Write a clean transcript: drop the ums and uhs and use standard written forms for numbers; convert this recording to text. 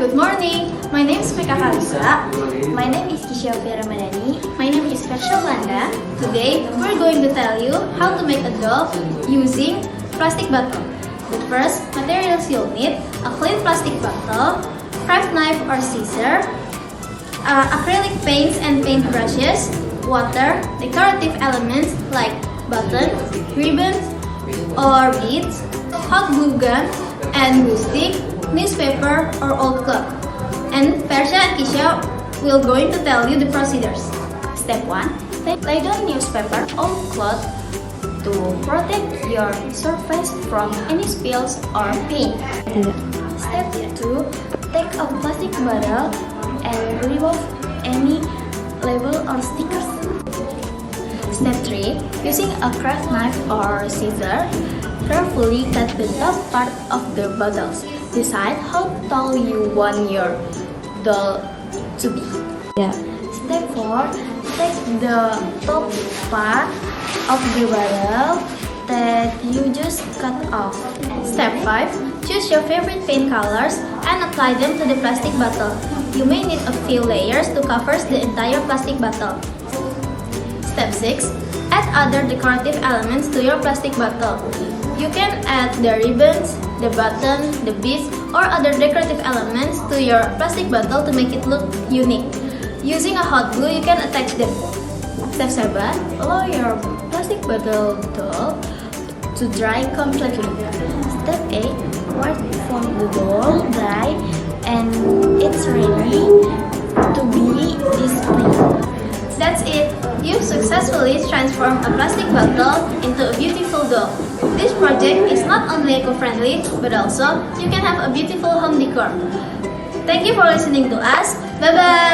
Good morning. My name is Mika Kalisa. My name is Kisha Ramadhani. My name is Fersha Wanda. Today, we're going to tell you how to make a doll using plastic bottle. The first materials you'll need: a clean plastic bottle, craft knife or scissor, acrylic paints and paintbrushes, water, decorative elements like buttons, ribbons or beads, hot glue gun and glue stick, newspaper or old cloth. And Fersha and Kisha will going to tell you the procedures. Step 1. Lay down newspaper or cloth to protect your surface from any spills or paint. Step 2. Take a plastic bottle and remove any label or stickers. Step 3. Using a craft knife or scissor, carefully cut the top part of the bottles. Decide how tall you want your doll to be. Step 4. Take the top part of the bottle that you just cut off. Step 5. Choose your favorite paint colors and apply them to the plastic bottle. You may need a few layers to cover the entire plastic bottle. Step 6. Add other decorative elements to your plastic bottle. You can add the ribbons, the button, the beads, or other decorative elements to your plastic bottle to make it look unique. Using a hot glue, you can attach them. Step 7. Allow your plastic bottle doll to dry completely. Step 8. Wait for the doll dry and it's ready to be displayed. That's it! You've successfully transformed a plastic bottle into a beautiful doll. This project is not only eco-friendly, but also you can have a beautiful home decor. Thank you for listening to us. Bye-bye!